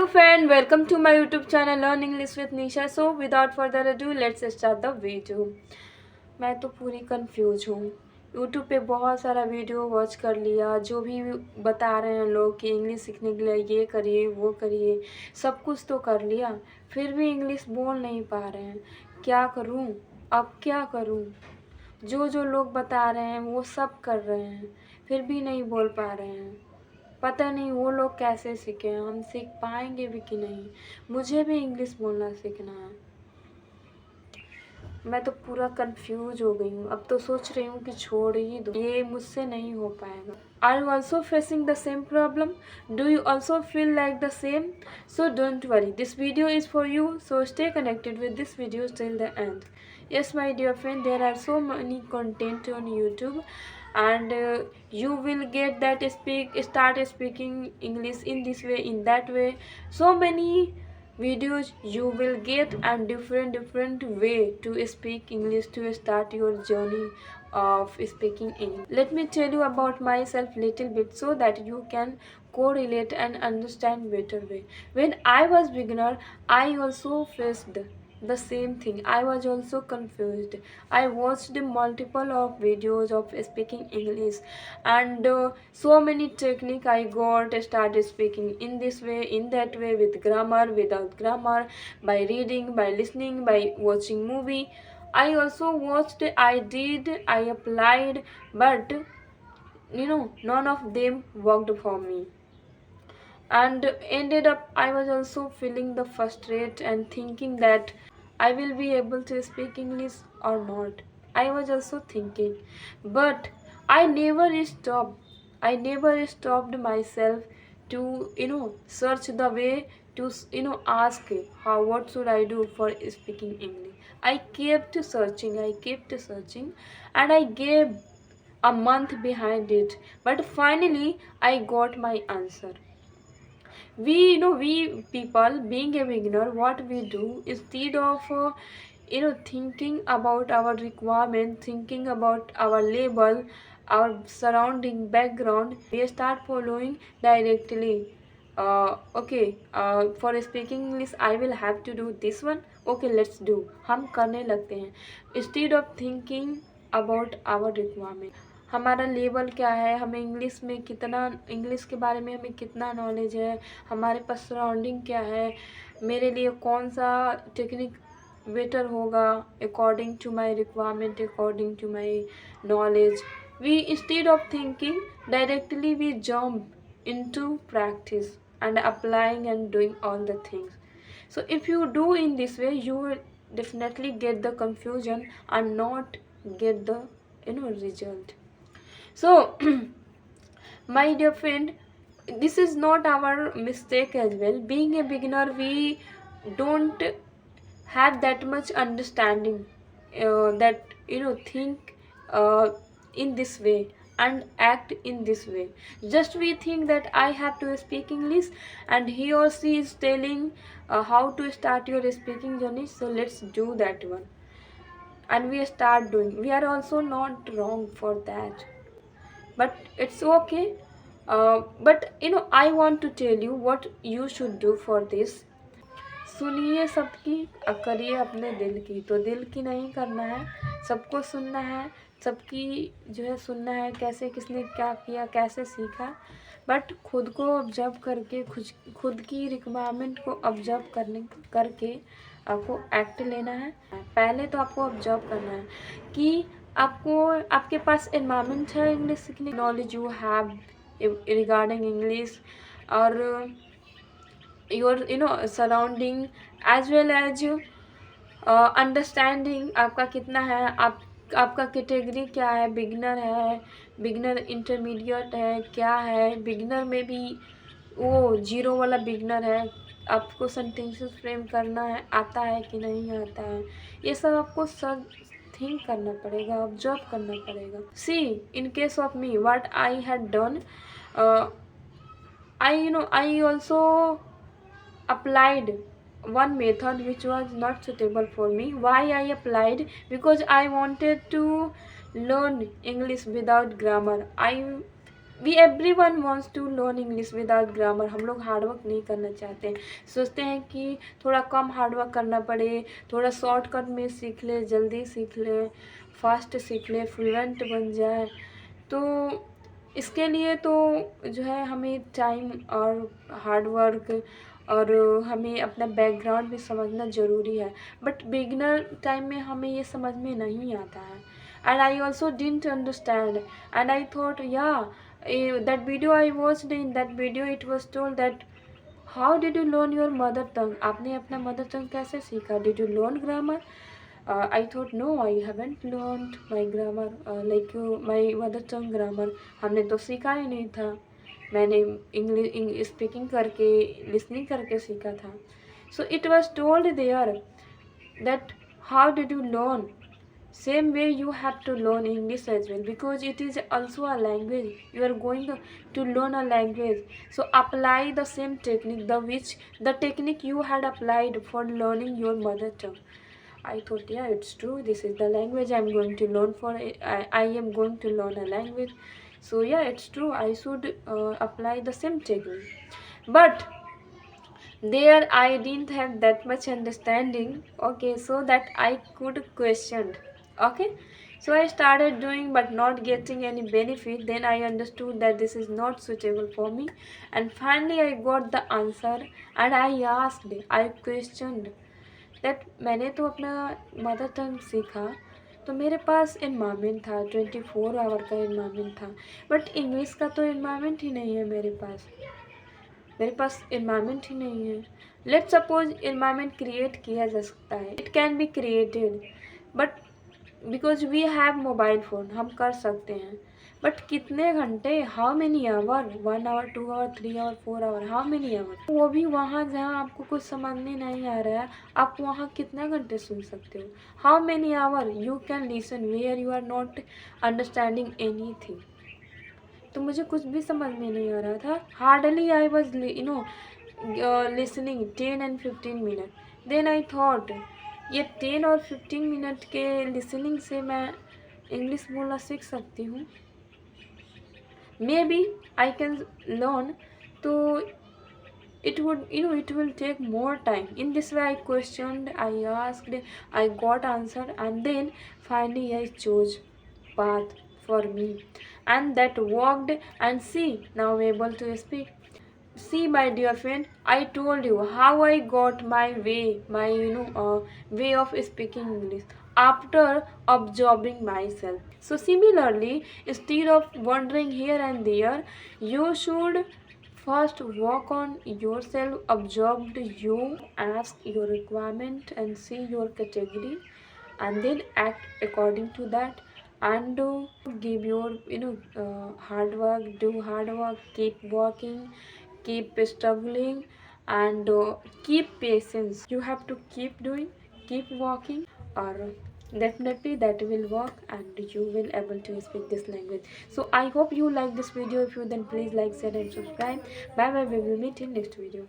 friend, welcome to my YouTube channel Learn English with Nisha. So without further ado, let's start the video. मैं तो पूरी confuse हूँ। YouTube पे बहुत सारा वीडियो वॉच कर लिया, जो भी बता रहे हैं लोग कि इंग्लिश सीखने के लिए ये करिए वो करिए, सब कुछ तो कर लिया, फिर भी इंग्लिश बोल नहीं पा रहे हैं। क्या करूँ? अब क्या करूँ? जो जो लोग बता रहे हैं वो सब कर रहे हैं, फिर भी नहीं बोल पा रहे हैं। पता नहीं वो लोग कैसे सीखे, हम सीख पाएंगे भी कि नहीं। मुझे भी इंग्लिश बोलना सीखना है। मैं तो पूरा कंफ्यूज हो गई हूँ। अब तो सोच रही हूँ कि छोड़ ही दो, ये मुझसे नहीं हो पाएगा। Are you also facing the same problem? Do you also feel like the same? So don't worry, this video is for you, so stay connected with this video till the end. Yes, my dear friend, there are so many content on YouTube, and you will get that start speaking English in this way, in that way. So many videos you will get, and different way to speak English, to start your journey of speaking English. Let me tell you about myself little bit so that you can correlate and understand better way. When I was beginner, I also faced the same thing. I was also confused. I watched multiple of videos of speaking English, and so many technique I got, started speaking in this way, in that way, with grammar, without grammar, by reading, by listening, by watching movie. I also watched, I did, I applied, but none of them worked for me, and ended up I was also feeling the frustrate and thinking that I will be able to speak English or not. I was also thinking, but I never stopped myself to search the way to ask how, what should I do for speaking English. I kept searching, and I gave a month behind it, but finally I got my answer. We people, being a beginner, what we do, instead of thinking about our requirement, thinking about our label, our surrounding background, we start following directly. For speaking English I will have to do this one. Okay, let's do. हम करने लगते हैं instead of thinking about our requirement. हमारा level क्या है, हमें English में कितना, इंग्लिश के बारे में हमें कितना नॉलेज है, हमारे पास सराउंडिंग क्या है, मेरे लिए कौन सा टेक्निक बेटर होगा according to my requirement, according to my knowledge. We, instead of thinking directly, we jump into practice and applying and doing all the things. So if you do in this way, you will definitely get the confusion and not get the result. So my dear friend, this is not our mistake as well. Being a beginner, we don't have that much understanding, that think in this way and act in this way. Just we think that I have to speak English, and he or she is telling how to start your speaking journey, so let's do that one, and we start doing. We are also not wrong for that, but it's okay. But I want to tell you what you should do for this. सुनिए सबकी, करिए अपने दिल की। तो दिल की नहीं करना है, सबको सुनना है, सबकी जो है सुनना है, कैसे किसने क्या किया, कैसे सीखा, बट खुद को ऑब्जर्व करके, खुद की रिक्वायरमेंट को ऑब्जर्व करके आपको एक्ट लेना है। पहले तो आपको ऑब्जर्व करना है कि आपके पास एनवायरनमेंट है इंग्लिश सीखने, knowledge you have regarding English, और your surrounding as well as understanding आपका कितना है, आपका कैटेगरी क्या है, बिगनर है, बिगनर इंटरमीडिएट है, क्या है, बिगनर में भी वो जीरो वाला बिगनर है, आपको सेंटेंसेस फ्रेम करना है, आता है कि नहीं आता है, ये सब आपको सब थिंक करना पड़ेगा, ऑब्जर्व करना पड़ेगा. See, in case of me, what I had done, I also applied one method which was not suitable for me. Why I applied? Because I wanted to learn English without grammar. We everyone wants to learn English without grammar. हम लोग hard work नहीं करना चाहते, सोचते हैं कि थोड़ा कम hard work करना पड़े, थोड़ा शॉर्टकट में सीख ले, जल्दी सीख ले, फास्ट सीख ले, फ्लुएंट बन जाए। तो इसके लिए तो जो है हमें टाइम और हार्डवर्क और हमें अपना बैकग्राउंड भी समझना ज़रूरी है। बट बिगिनर टाइम में हमें ये समझ में नहीं आता है। And I also didn't understand and I thought या that video I watched, in that video it was told that how did you learn your mother tongue? आपने अपना मदर टंग कैसे सीखा? Did you learn grammar? I thought no, I haven't learned my grammar like my mother tongue grammar. हमने तो सीखा ही नहीं था, मैंने इंग्लिश स्पीकिंग करके, लिसनिंग करके सीखा था. So it was told there that how did you learn? Same way you have to learn English as well, because it is also a language. You are going to learn a language, so apply the same technique, the technique you had applied for learning your mother tongue. I thought, yeah, it's true. This is the language I'm going to learn for. I am going to learn a language. So yeah, it's true. I should apply the same technique. But there I didn't have that much understanding. Okay, so that I could question. Okay, so I started doing but not getting any benefit. Then I understood that this is not suitable for me, and finally I got the answer. And I asked, I questioned that मैंने तो अपना mother tongue सीखा, तो मेरे पास environment था, 24 our का environment था, but English का तो इन्वायरमेंट ही नहीं है मेरे पास. मेरे पास इन्वायरमेंट ही नहीं है. लेट सपोज इन्वायरमेंट क्रिएट किया जा सकता है, it can be created, but because we have mobile phone हम कर सकते हैं. बट कितने घंटे, how many hour, 1 hour, 2 hour, 3 hour, 4 hour, how many hour, वो भी वहाँ जहाँ आपको कुछ समझ में नहीं आ रहा है, आप वहाँ कितना घंटे सुन सकते हो. How many hour you can listen where you are not understanding anything. तो मुझे कुछ भी समझ में नहीं आ रहा था. Hardly I was listening 10 and 15 minute. Then I thought ये 10 और 15 मिनट के लिसनिंग से मैं इंग्लिश बोलना सीख सकती हूँ. Maybe I can learn. तो it would, it will take more time. In this way I questioned, I asked, I got answer, and then finally I chose path for me, and that worked. And see, now I'm able to speak. See, my dear friend, I told you how I got my way, my way of speaking English after absorbing myself. So similarly, instead of wandering here and there, you should first work on yourself, absorb you, ask your requirement and see your category, and then act according to that. And give your hard work, do hard work, keep working, keep struggling, and keep patience. You have to keep doing, keep working, or definitely that will work and you will able to speak this language. So I hope you like this video. If you, then please like, share and subscribe. Bye bye, we will meet in next video.